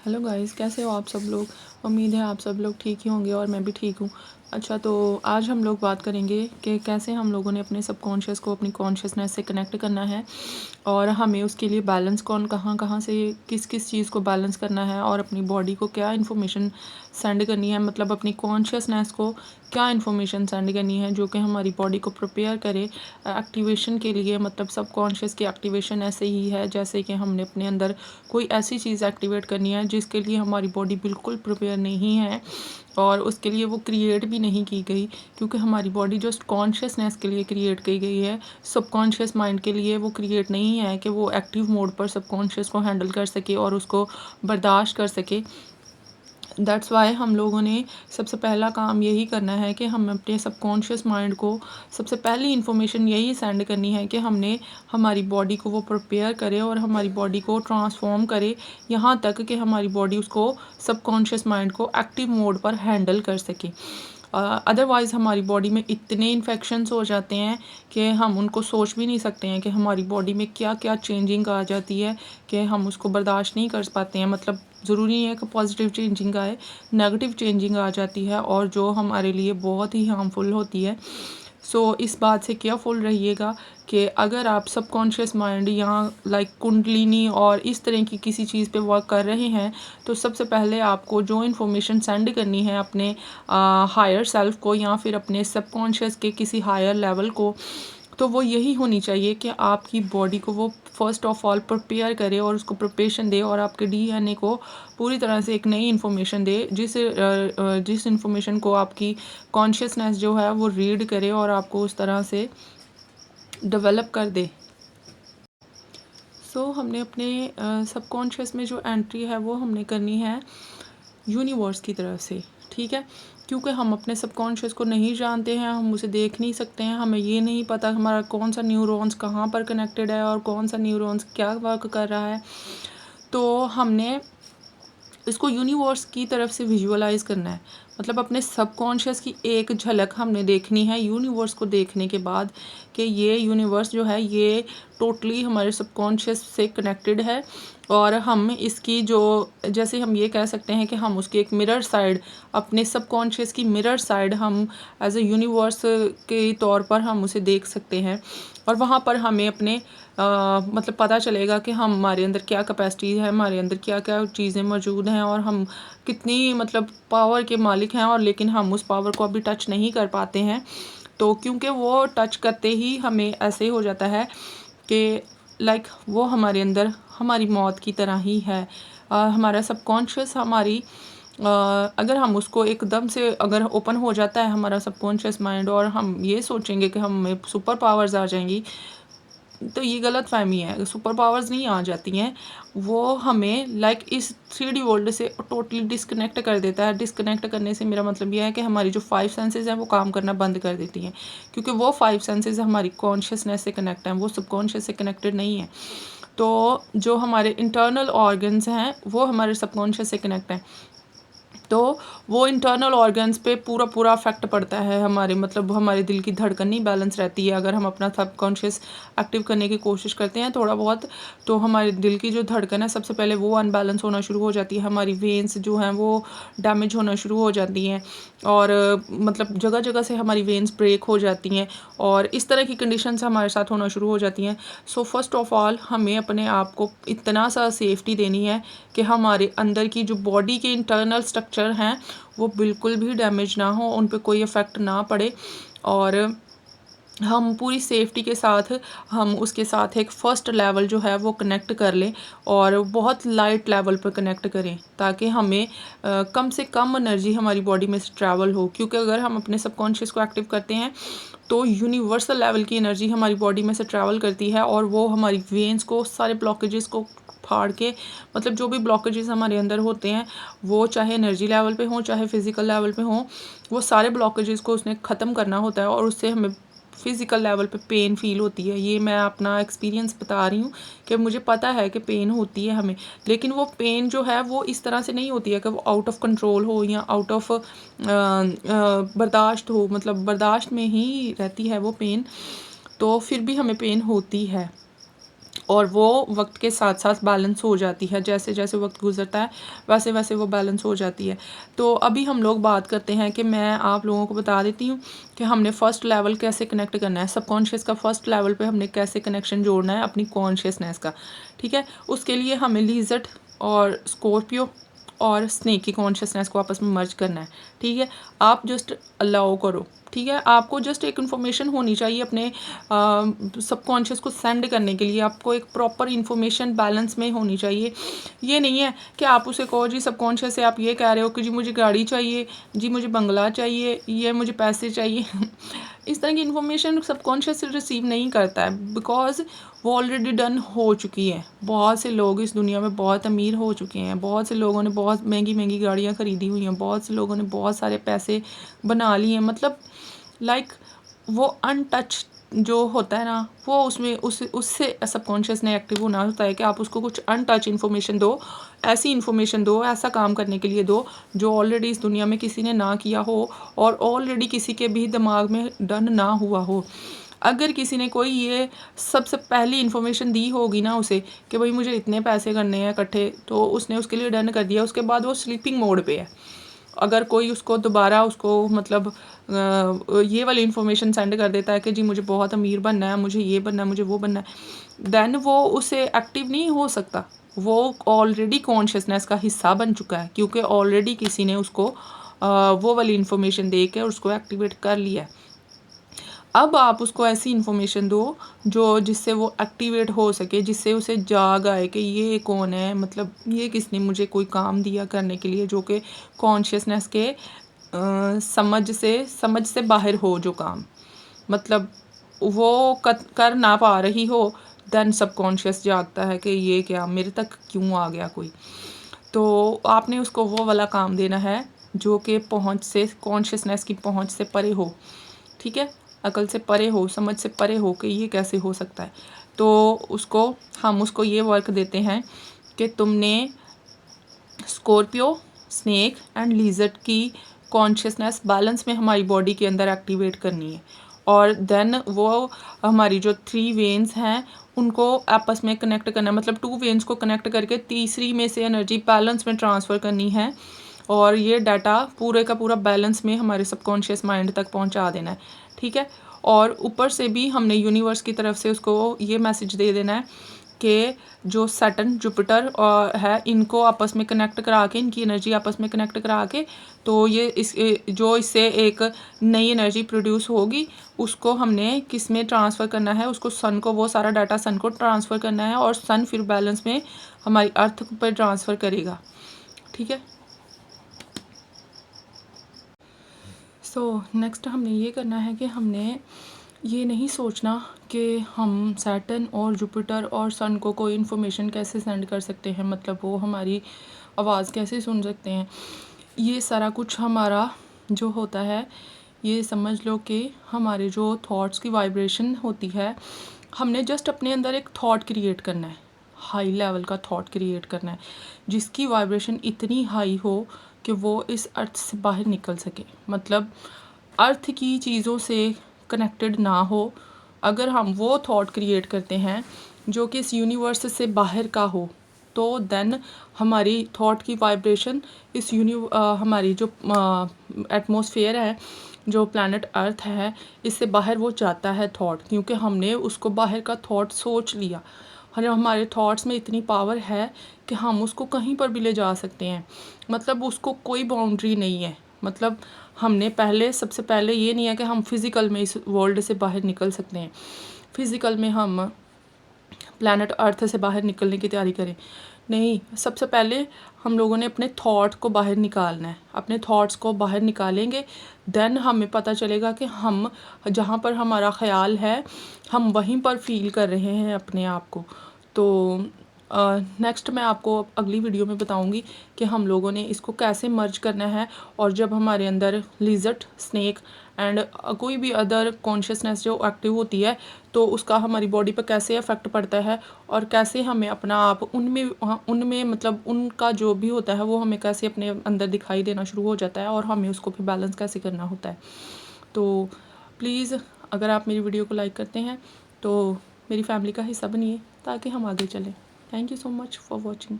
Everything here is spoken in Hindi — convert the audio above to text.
हेलो गाइस, कैसे हो आप सब लोग। उम्मीद है आप सब लोग ठीक ही होंगे और मैं भी ठीक हूँ। अच्छा, तो आज हम लोग बात करेंगे कि कैसे हम लोगों ने अपने सबकॉन्शियस को अपनी कॉन्शियसनेस से कनेक्ट करना है और हमें उसके लिए बैलेंस कहाँ कहाँ से किस किस चीज़ को बैलेंस करना है और अपनी बॉडी को क्या इन्फॉर्मेशन सेंड करनी है, मतलब अपनी कॉन्शियसनेस को क्या इन्फॉर्मेशन सेंड करनी है जो कि हमारी बॉडी को प्रिपेयर करे एक्टिवेशन के लिए। मतलब सबकॉन्शियस की एक्टिवेशन ऐसे ही है जैसे कि हमने अपने अंदर कोई ऐसी चीज़ एक्टिवेट करनी है जिसके लिए हमारी बॉडी बिल्कुल प्रिपेयर नहीं है और उसके लिए वो क्रिएट भी नहीं की गई, क्योंकि हमारी बॉडी जस्ट कॉन्शियसनेस के लिए क्रिएट की गई है। सबकॉन्शियस माइंड के लिए वो क्रिएट नहीं है कि वो एक्टिव मोड पर सबकॉन्शियस को हैंडल कर सके और उसको बर्दाश्त कर सके। दैट्स वाई हम लोगों ने सबसे पहला काम यही करना है कि हम अपने सबकॉन्शियस माइंड को सबसे पहली इन्फॉर्मेशन यही सेंड करनी है कि हमने हमारी बॉडी को वो प्रिपेयर करे और हमारी बॉडी को ट्रांसफॉर्म करे यहाँ तक कि हमारी बॉडी उसको सबकॉन्शियस माइंड को एक्टिव मोड पर हैंडल कर सके। अदरवाइज़ हमारी बॉडी में इतने इन्फेक्शंस हो जाते हैं कि हम उनको सोच भी नहीं सकते हैं कि हमारी बॉडी में क्या क्या चेंजिंग आ जाती है कि हम उसको बर्दाश्त नहीं कर पाते हैं। मतलब ज़रूरी नहीं है कि पॉजिटिव चेंजिंग आए, नेगेटिव चेंजिंग आ जाती है और जो हमारे लिए बहुत ही हार्मफुल होती है। सो इस बात से केयरफुल रहिएगा कि अगर आप सबकॉन्शियस माइंड यहाँ लाइक कुंडलिनी और इस तरह की किसी चीज़ पे वर्क कर रहे हैं, तो सबसे पहले आपको जो इन्फॉर्मेशन सेंड करनी है अपने हायर सेल्फ को या फिर अपने सबकॉन्शियस के किसी हायर लेवल को, तो वो यही होनी चाहिए कि आपकी बॉडी को वो फर्स्ट ऑफ ऑल प्रिपेयर करे और उसको प्रिपरेशन दे और आपके डीएनए को पूरी तरह से एक नई इन्फॉर्मेशन दे जिस इन्फॉर्मेशन को आपकी कॉन्शियसनेस जो है वो रीड करे और आपको उस तरह से डेवलप कर दे। हमने अपने सबकॉन्शियस में जो एंट्री है वो हमने करनी है यूनिवर्स की तरफ से, ठीक है। क्योंकि हम अपने सबकॉन्शियस को नहीं जानते हैं, हम उसे देख नहीं सकते हैं, हमें ये नहीं पता हमारा कौन सा न्यूरॉन्स कहाँ पर कनेक्टेड है और कौन सा न्यूरॉन्स क्या वर्क कर रहा है। तो हमने इसको यूनिवर्स की तरफ से विजुअलाइज करना है, मतलब अपने सबकॉन्शियस की एक झलक हमने देखनी है यूनिवर्स को देखने के बाद कि ये यूनिवर्स जो है ये टोटली हमारे सबकॉन्शियस से कनेक्टेड है और हम इसकी जो जैसे हम ये कह सकते हैं कि हम उसकी एक मिरर साइड, अपने सबकॉन्शियस की मिरर साइड हम एज ए यूनिवर्स के तौर पर हम उसे देख सकते हैं और वहाँ पर हमें अपने मतलब पता चलेगा कि हमारे अंदर क्या कैपेसिटी है, हमारे अंदर क्या क्या चीज़ें मौजूद हैं और हम कितनी मतलब पावर के मालिक हैं, और लेकिन हम उस पावर को अभी टच नहीं कर पाते हैं। तो क्योंकि वो टच करते ही हमें ऐसे हो जाता है कि लाइक वो हमारे अंदर हमारी मौत की तरह ही है। हमारा सबकॉन्शियस हमारी अगर हम उसको एकदम से अगर ओपन हो जाता है हमारा सबकॉन्शियस माइंड और हम ये सोचेंगे कि हमें सुपर पावर्स आ जाएंगी, तो ये गलत फहमी है। सुपर पावर्स नहीं आ जाती हैं, वो हमें लाइक इस 3D वर्ल्ड से टोटली डिस्कनेक्ट कर देता है। डिस्कनेक्ट करने से मेरा मतलब यह है कि हमारी जो 5 सेंसेस हैं वो काम करना बंद कर देती हैं, क्योंकि वो 5 सेंसेस हमारी कॉन्शियसनेस से कनेक्ट हैं, वो सबकॉन्शियस से कनेक्टेड नहीं है। तो जो हमारे इंटरनल ऑर्गन्स हैं वो हमारे सबकॉन्शियस से कनेक्ट हैं, तो वो इंटरनल ऑर्गन्स पे पूरा पूरा अफेक्ट पड़ता है हमारे, मतलब हमारे दिल की धड़कन नहीं बैलेंस रहती है। अगर हम अपना सबकॉन्शियस एक्टिव करने की कोशिश करते हैं थोड़ा बहुत, तो हमारे दिल की जो धड़कन है सबसे पहले वो अनबैलेंस होना शुरू हो जाती है, हमारी वेन्स जो हैं वो डैमेज होना शुरू हो जाती हैं और मतलब जगह जगह से हमारी वेन्स ब्रेक हो जाती हैं और इस तरह की कंडीशंस हमारे साथ होना शुरू हो जाती हैं। सो फर्स्ट ऑफ ऑल हमें अपने आप को इतना सा सेफ्टी देनी है कि हमारे अंदर की जो बॉडी के इंटरनल स्ट्रक्चर हैं वो बिल्कुल भी डैमेज ना हो, उन पे कोई इफ़ेक्ट ना पड़े और हम पूरी सेफ्टी के साथ हम उसके साथ एक फ़र्स्ट लेवल जो है वो कनेक्ट कर लें और बहुत लाइट लेवल पर कनेक्ट करें ताकि हमें कम से कम एनर्जी हमारी बॉडी में से ट्रैवल हो। क्योंकि अगर हम अपने सबकॉन्शियस को एक्टिव करते हैं तो यूनिवर्सल लेवल की एनर्जी हमारी बॉडी में से ट्रैवल करती है और वो हमारी वेन्स को, सारे ब्लॉकेजेस को फाड़ के, मतलब जो भी ब्लॉकेजेस हमारे अंदर होते हैं वो चाहे एनर्जी लेवल पे हों चाहे फिज़िकल लेवल पे हों, वो सारे ब्लॉकेजेस को उसने ख़त्म करना होता है और उससे हमें फ़िज़िकल लेवल पे पेन फ़ील होती है। ये मैं अपना एक्सपीरियंस बता रही हूँ कि मुझे पता है कि पेन होती है हमें, लेकिन वो पेन जो है वो इस तरह से नहीं होती है कि वो आउट ऑफ कंट्रोल हो या आउट ऑफ बर्दाश्त हो, मतलब बर्दाश्त में ही रहती है वो पेन, तो फिर भी हमें पेन होती है। और वो वक्त के साथ साथ बैलेंस हो जाती है। जैसे जैसे वक्त गुजरता है वैसे वैसे वो बैलेंस हो जाती है। तो अभी हम लोग बात करते हैं कि मैं आप लोगों को बता देती हूँ कि हमने फ़र्स्ट लेवल कैसे कनेक्ट करना है। सबकॉन्शियस का फ़र्स्ट लेवल पे हमने कैसे कनेक्शन जोड़ना है अपनी कॉन्शियसनेस का, ठीक है। उसके लिए हमें लिज़र्ड और स्कॉर्पियो और स्नेक की कॉन्शियसनेस को आपस में मर्ज करना है, ठीक है। आप जस्ट अलाउ करो, ठीक है। आपको जस्ट एक इन्फॉर्मेशन होनी चाहिए अपने सबकॉन्शियस को सेंड करने के लिए। आपको एक प्रॉपर इन्फॉर्मेशन बैलेंस में होनी चाहिए। ये नहीं है कि आप उसे कहो जी सबकॉन्शियस से आप ये कह रहे हो कि जी मुझे गाड़ी चाहिए, जी मुझे बंगला चाहिए, ये मुझे पैसे चाहिए इस तरह की इन्फॉर्मेशन सबकॉन्शियस से रिसीव नहीं करता है, बिकॉज वो ऑलरेडी डन हो चुकी है। बहुत से लोग इस दुनिया में बहुत अमीर हो चुके हैं, बहुत से लोगों ने बहुत महंगी महंगी गाड़ियाँ ख़रीदी हुई हैं, बहुत से लोगों ने बहुत सारे पैसे बना लिए हैं। मतलब लाइक वो अनटच जो होता है ना, वो उसमें उससे सबकॉन्शियस ने एक्टिव होना होता है कि आप उसको कुछ अनटच इन्फॉर्मेशन दो, ऐसी इन्फॉर्मेशन दो, ऐसा काम करने के लिए दो जो ऑलरेडी इस दुनिया में किसी ने ना किया हो और ऑलरेडी किसी के भी दिमाग में डन ना हुआ हो। अगर किसी ने कोई ये सबसे पहली इन्फॉर्मेशन दी होगी ना उसे कि भाई मुझे इतने पैसे करने हैं इकट्ठे, तो उसने उसके लिए डन कर दिया, उसके बाद वो स्लीपिंग मोड पे है। अगर कोई उसको दोबारा उसको मतलब ये वाली इन्फॉर्मेशन सेंड कर देता है कि जी मुझे बहुत अमीर बनना है, मुझे ये बनना है, मुझे वो बनना है, देन वो उससे एक्टिव नहीं हो सकता। वो ऑलरेडी कॉन्शियसनेस का हिस्सा बन चुका है, क्योंकि ऑलरेडी किसी ने उसको वो वाली इन्फॉर्मेशन दे के उसको एक्टिवेट कर लिया है। अब आप उसको ऐसी इन्फॉर्मेशन दो जो जिससे वो एक्टिवेट हो सके, जिससे उसे जाग आए कि ये कौन है, मतलब ये किसने मुझे कोई काम दिया करने के लिए, जो कि कॉन्शियसनेस के समझ से बाहर हो जो काम, मतलब वो कर ना पा रही हो। देन सबकॉन्शियस जागता है कि ये क्या मेरे तक क्यों आ गया कोई। तो आपने उसको वो वाला काम देना है जो कि पहुंच से, कॉन्शियसनेस की पहुंच से परे हो, ठीक है। अकल से परे हो, समझ से परे हो कि ये कैसे हो सकता है। तो हम उसको ये वर्क देते हैं कि तुमने स्कॉर्पियो, स्नेक एंड लिज़र्ड की कॉन्शियसनेस बैलेंस में हमारी बॉडी के अंदर एक्टिवेट करनी है। और देन वो हमारी जो 3 वेन्स हैं उनको आपस में कनेक्ट करना है, मतलब 2 वेन्स को कनेक्ट करके तीसरी में से एनर्जी बैलेंस में ट्रांसफ़र करनी है। और ये डाटा पूरे का पूरा बैलेंस में हमारे सबकॉन्शियस माइंड तक पहुंचा देना है, ठीक है। और ऊपर से भी हमने यूनिवर्स की तरफ से उसको ये मैसेज दे देना है कि जो सैटर्न, जुपिटर है, इनको आपस में कनेक्ट करा के, इनकी एनर्जी आपस में कनेक्ट करा के, तो ये जो इससे एक नई एनर्जी प्रोड्यूस होगी, उसको हमने किस में ट्रांसफ़र करना है, उसको सन को, वो सारा डाटा सन को ट्रांसफ़र करना है और सन फिर बैलेंस में हमारी अर्थ पर ट्रांसफ़र करेगा, ठीक है। नेक्स्ट हमने ये करना है कि हमने ये नहीं सोचना कि हम सैटर्न और जुपिटर और सन को कोई इन्फॉर्मेशन कैसे सेंड कर सकते हैं, मतलब वो हमारी आवाज़ कैसे सुन सकते हैं। ये सारा कुछ हमारा जो होता है, ये समझ लो कि हमारे जो थॉट्स की वाइब्रेशन होती है, हमने जस्ट अपने अंदर एक थॉट क्रिएट करना है, हाई लेवल का थॉट क्रिएट करना है, जिसकी वाइब्रेशन इतनी हाई हो कि वो इस अर्थ से बाहर निकल सके, मतलब अर्थ की चीज़ों से कनेक्टेड ना हो। अगर हम वो थॉट क्रिएट करते हैं जो कि इस यूनिवर्स से बाहर का हो, तो देन हमारी थॉट की वाइब्रेशन इस हमारी जो एटमॉस्फेयर है, जो प्लैनेट अर्थ है, इससे बाहर वो जाता है थॉट, क्योंकि हमने उसको बाहर का थॉट सोच लिया। हमारे थॉट्स में इतनी पावर है कि हम उसको कहीं पर भी ले जा सकते हैं, मतलब उसको कोई बाउंड्री नहीं है। मतलब हमने सबसे पहले ये नहीं है कि हम फिज़िकल में इस वर्ल्ड से बाहर निकल सकते हैं, फिज़िकल में हम प्लैनेट अर्थ से बाहर निकलने की तैयारी करें, नहीं। सबसे पहले हम लोगों ने अपने थॉट को बाहर निकालना है। अपने थॉट्स को बाहर निकालेंगे, देन हमें पता चलेगा कि हम जहाँ पर हमारा ख़्याल है, हम वहीं पर फील कर रहे हैं अपने आप को। तो नेक्स्ट मैं आपको अगली वीडियो में बताऊंगी कि हम लोगों ने इसको कैसे मर्ज करना है, और जब हमारे अंदर लिज़र्ड, स्नेक एंड कोई भी अदर कॉन्शियसनेस जो एक्टिव होती है, तो उसका हमारी बॉडी पर कैसे इफ़ेक्ट पड़ता है, और कैसे हमें अपना आप उनमें मतलब उनका जो भी होता है वो हमें कैसे अपने अंदर दिखाई देना शुरू हो जाता है, और हमें उसको फिर बैलेंस कैसे करना होता है। तो प्लीज़ अगर आप मेरी वीडियो को लाइक करते हैं तो मेरी फैमिली का हिस्सा बनिए। ताकि हम आगे चलें। Thank you so much for watching.